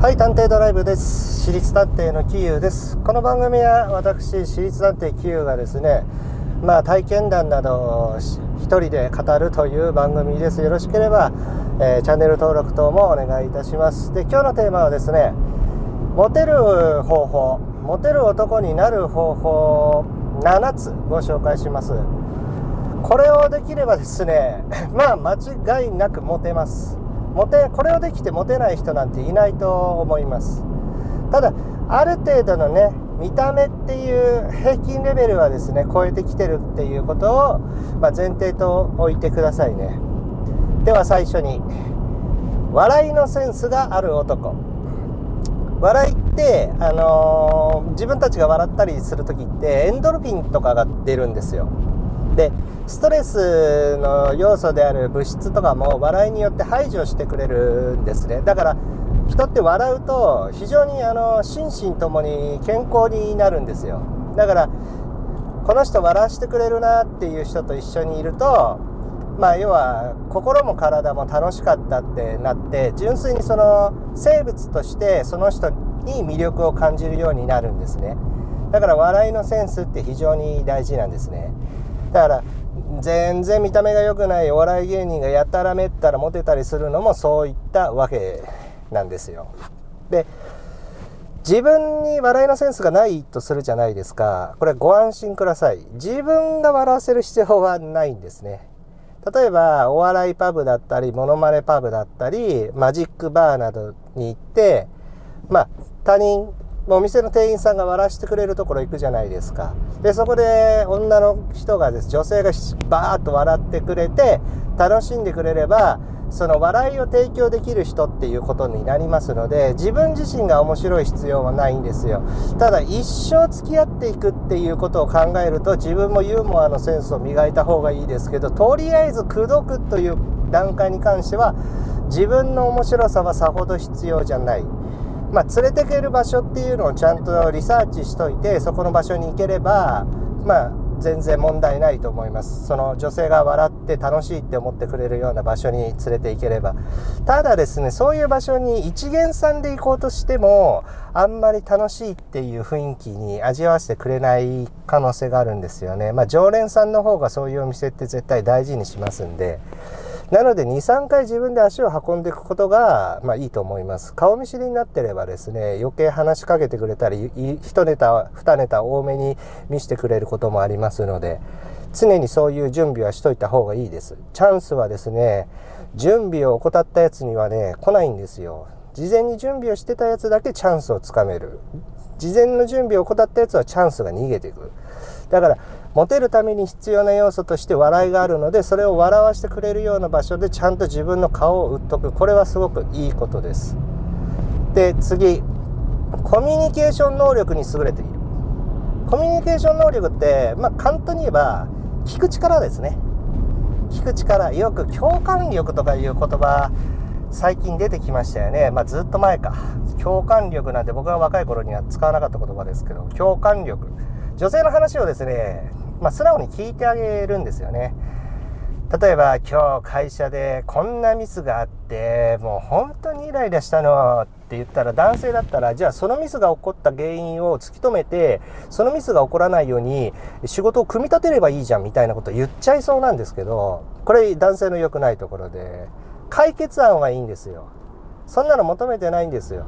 はい、探偵ドライブです。私立探偵のキユです。この番組は私、私立探偵キユがですね、体験談などを一人で語るという番組です。よろしければ、チャンネル登録等もお願いいたします。で、今日のテーマはですね、モテる方法、モテる男になる方法7つご紹介します。これをできればですね、間違いなくモテます。これをできてモテない人なんていないと思います。ただある程度のね、見た目っていう平均レベルはですね超えてきてるっていうことを、前提と置いてくださいね。では最初に、笑いのセンスがある男。笑いって自分たちが笑ったりする時ってエンドルフィンとかが出るんですよ。でストレスの要素である物質とかも笑いによって排除してくれるんですね。だから人って笑うと非常に心身ともに健康になるんですよ。だからこの人笑わせてくれるなっていう人と一緒にいると、要は心も体も楽しかったってなって、純粋にその生物としてその人に魅力を感じるようになるんですね。だから笑いのセンスって非常に大事なんですね。だから全然見た目が良くないお笑い芸人がやたらめったらモテたりするのもそういったわけなんですよ。で、自分に笑いのセンスがないとするじゃないですか。これご安心ください。自分が笑わせる必要はないんですね。例えばお笑いパブだったりモノマネパブだったりマジックバーなどに行って、他人お店の店員さんが笑わせてくれるところ行くじゃないですか。でそこで女の人が女性がバーッと笑ってくれて楽しんでくれれば、その笑いを提供できる人っていうことになりますので、自分自身が面白い必要はないんですよ。ただ一生付き合っていくっていうことを考えると、自分もユーモアのセンスを磨いた方がいいですけど、とりあえず口説くという段階に関しては自分の面白さはさほど必要じゃない。連れてける場所っていうのをちゃんとリサーチしといて、そこの場所に行ければ全然問題ないと思います。その女性が笑って楽しいって思ってくれるような場所に連れて行ければ。ただですね、そういう場所に一見さんで行こうとしてもあんまり楽しいっていう雰囲気に味わわせてくれない可能性があるんですよね。常連さんの方がそういうお店って絶対大事にしますんで、なので 2,3 回自分で足を運んでいくことがいいと思います。顔見知りになってればですね、余計話しかけてくれたり1ネタ2ネタ多めに見せてくれることもありますので、常にそういう準備はしといた方がいいです。チャンスはですね、準備を怠ったやつにはね来ないんですよ。事前に準備をしてたやつだけチャンスをつかめる。事前の準備を怠ったやつはチャンスが逃げていく。だからモテるために必要な要素として笑いがあるので、それを笑わせてくれるような場所でちゃんと自分の顔を売っとく。これはすごくいいことです。で次、コミュニケーション能力に優れている。コミュニケーション能力って簡単に言えば聞く力ですね。聞く力、よく共感力とかいう言葉最近出てきましたよね。ずっと前か。共感力なんて僕が若い頃には使わなかった言葉ですけど、共感力、女性の話をですね、素直に聞いてあげるんですよね。例えば今日会社でこんなミスがあってもう本当にイライラしたのって言ったら、男性だったらじゃあそのミスが起こった原因を突き止めて、そのミスが起こらないように仕事を組み立てればいいじゃんみたいなことを言っちゃいそうなんですけど、これ男性の良くないところで、解決案はいいんですよ。そんなの求めてないんですよ。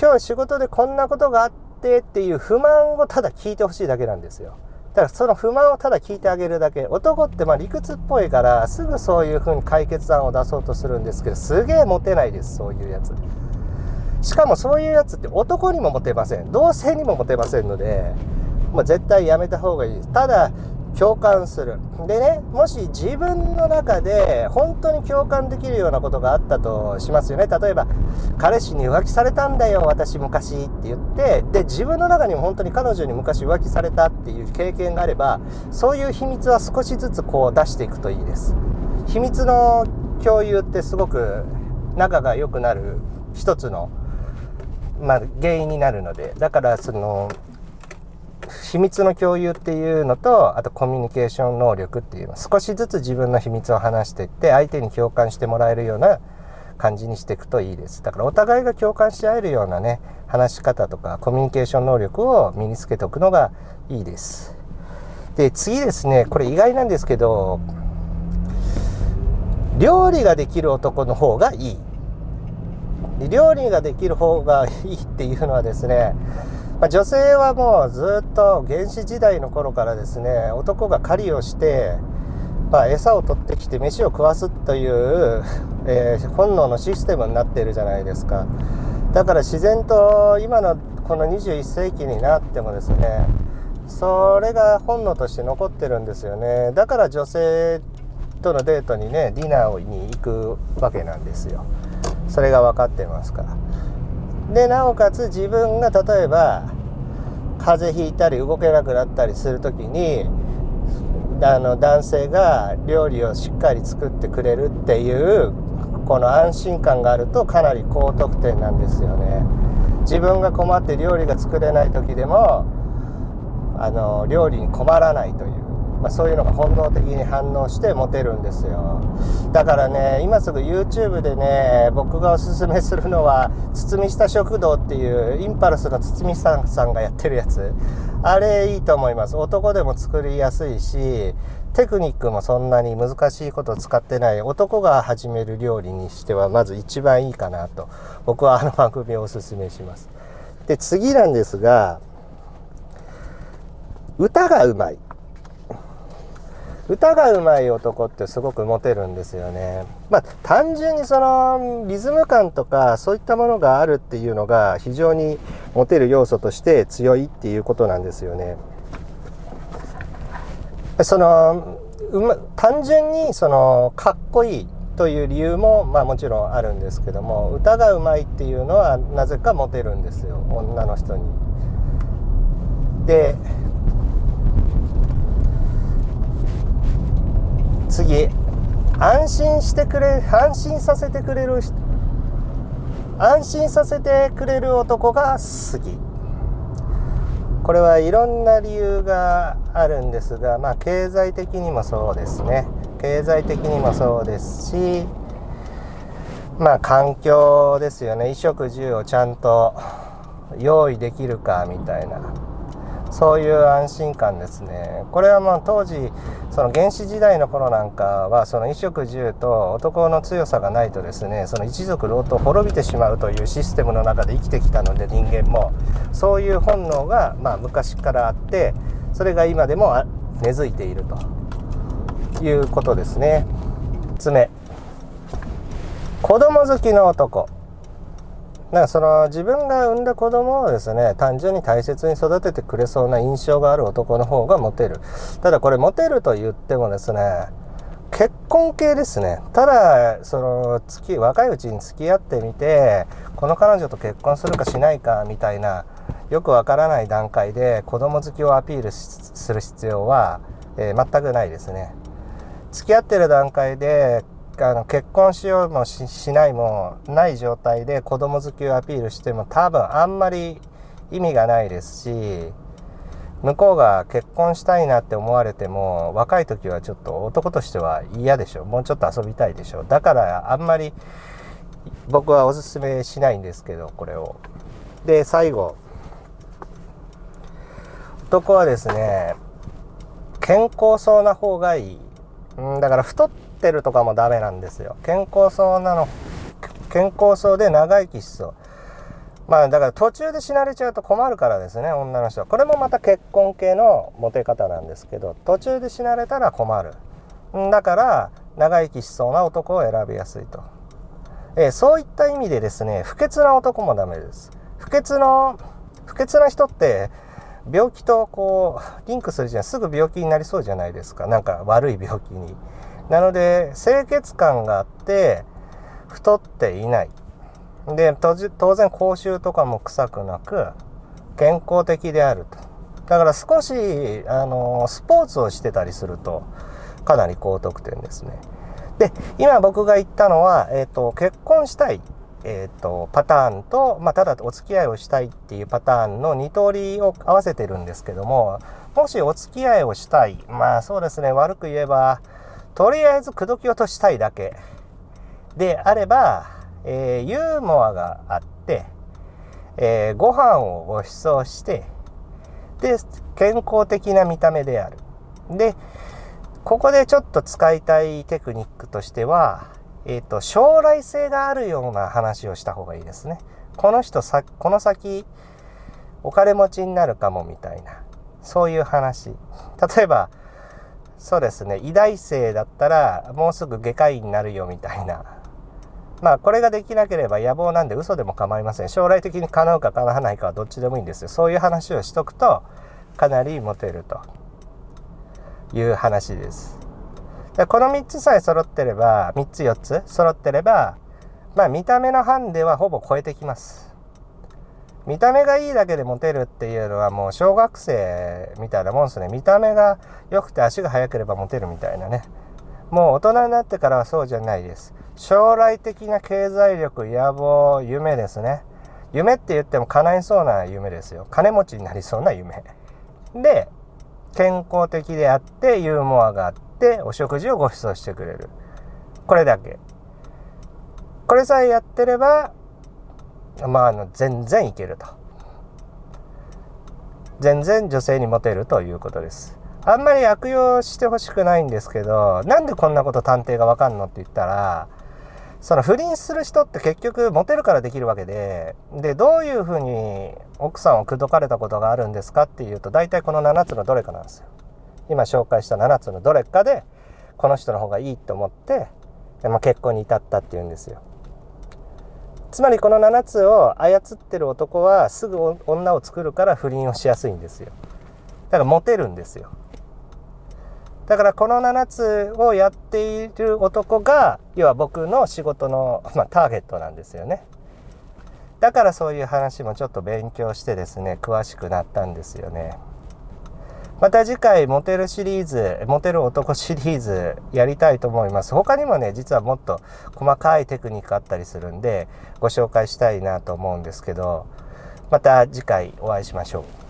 今日仕事でこんなことがあってっていう不満をただ聞いてほしいだけなんですよ。だからその不満をただ聞いてあげるだけ。男って理屈っぽいからすぐそういう風に解決案を出そうとするんですけど、すげえモテないです、そういうやつ。しかもそういうやつって男にもモテません、同性にもモテませんので、絶対やめた方がいいです。ただ共感する。でね、もし自分の中で本当に共感できるようなことがあったとしますよね。例えば彼氏に浮気されたんだよ私昔って言って、で自分の中にも本当に彼女に昔浮気されたっていう経験があれば、そういう秘密は少しずつ出していくといいです。秘密の共有ってすごく仲が良くなる一つの原因になるので、だからその秘密の共有っていうのと、あとコミュニケーション能力っていうの、少しずつ自分の秘密を話していって相手に共感してもらえるような感じにしていくといいです。だからお互いが共感し合えるようなね話し方とかコミュニケーション能力を身につけておくのがいいです。で次ですね、これ意外なんですけど、料理ができる男の方がいい。料理ができる方がいいっていうのはですね、女性はもうずっと原始時代の頃からですね、男が狩りをして、餌を取ってきて飯を食わすという、本能のシステムになっているじゃないですか。だから自然と今のこの21世紀になってもですね、それが本能として残ってるんですよね。だから女性とのデートにね、ディナーに行くわけなんですよ。それが分かってますから。でなおかつ自分が例えば風邪ひいたり動けなくなったりするときに男性が料理をしっかり作ってくれるっていうこの安心感があるとかなり高得点なんですよね。自分が困って料理が作れない時でも料理に困らないという、そういうのが本能的に反応してモテるんですよ。だからね、今すぐ YouTube でね、僕がおすすめするのは堤下食堂っていうインパルスの堤下さんがやってるやつ、あれいいと思います。男でも作りやすいし、テクニックもそんなに難しいことを使ってない、男が始める料理にしてはまず一番いいかなと、僕は番組をおすすめします。で次なんですが、歌がうまい。歌がうまい男ってすごくモテるんですよね。単純にそのリズム感とかそういったものがあるっていうのが非常にモテる要素として強いっていうことなんですよね。単純にかっこいいという理由ももちろんあるんですけども、歌がうまいっていうのはなぜかモテるんですよ、女の人に。で次、安心させてくれる男が好き。これはいろんな理由があるんですが、経済的にもそうですね。経済的にもそうですし、環境ですよね。衣食住をちゃんと用意できるかみたいな、そういう安心感ですね。これは当時その原始時代の頃なんかは、その衣食住と男の強さがないとですね、その一族郎党滅びてしまうというシステムの中で生きてきたので、人間もそういう本能が昔からあって、それが今でも根付いているということですね。3つ目、子供好きの男。自分が産んだ子供をですね、単純に大切に育ててくれそうな印象がある男の方がモテる。ただこれモテると言ってもですね、結婚系ですね。ただ若いうちに付き合ってみて、この彼女と結婚するかしないかみたいなよくわからない段階で子供好きをアピールする必要は、全くないですね。付き合ってる段階で結婚しようも しないもない状態で子供好きをアピールしても多分あんまり意味がないですし、向こうが結婚したいなって思われても若い時はちょっと男としては嫌でしょ。もうちょっと遊びたいでしょ。だからあんまり僕はおすすめしないんですけど、これを。で最後、男はですね、健康そうな方がいい。だから太ってるとかもダメなんですよ。健康そうで長生きしそう。だから途中で死なれちゃうと困るからですね、女の人は。これもまた結婚系のモテ方なんですけど、途中で死なれたら困る。だから長生きしそうな男を選びやすいと。そういった意味でですね、不潔な男もダメです。不潔な人って病気とリンクするじゃん。すぐ病気になりそうじゃないですか。なんか悪い病気に。なので清潔感があって太っていない。で当然口臭とかも臭くなく健康的であると。だから少しスポーツをしてたりするとかなり高得点ですね。で今僕が言ったのは、結婚したいパターンと、ただお付き合いをしたいっていうパターンの2通りを合わせてるんですけども、もしお付き合いをしたい、そうですね、悪く言えばとりあえず口説き落としたいだけであれば、ユーモアがあって、ご飯をご馳走して、で健康的な見た目である。でここでちょっと使いたいテクニックとしては、将来性があるような話をした方がいいですね。この人この先お金持ちになるかもみたいな、そういう話。例えばそうですね、医大生だったらもうすぐ外科医になるよみたいな。まあこれができなければ野望なんで嘘でも構いません。将来的に叶うか叶わないかはどっちでもいいんですよ。そういう話をしとくとかなりモテるという話です。でこの3つさえ揃ってれば、3つ4つ揃ってれば、まあ見た目のハンデはほぼ超えてきます。見た目がいいだけでモテるっていうのはもう小学生みたいなもんですね。見た目が良くて足が速ければモテるみたいなね。もう大人になってからはそうじゃないです。将来的な経済力、野望、夢ですね。夢って言っても叶いそうな夢ですよ。金持ちになりそうな夢で、健康的であってユーモアがあってお食事をご馳走してくれる。これだけ。これさえやってればまあ全然いけると。全然女性にモテるということです。あんまり悪用してほしくないんですけど、なんでこんなこと探偵がわかんのって言ったら、その不倫する人って結局モテるからできるわけで、どういうふうに奥さんを口説かれたことがあるんですかっていうと、大体この7つのどれかなんですよ。今紹介した7つのどれかでこの人の方がいいと思って、結婚に至ったっていうんですよ。つまりこの7つを操ってる男はすぐ女を作るから不倫をしやすいんですよ。だからモテるんですよ。だからこの7つをやっている男が要は僕の仕事の、ターゲットなんですよね。だからそういう話もちょっと勉強してですね、詳しくなったんですよね。また次回モテるシリーズ、モテる男シリーズやりたいと思います。他にもね、実はもっと細かいテクニックあったりするんでご紹介したいなと思うんですけど、また次回お会いしましょう。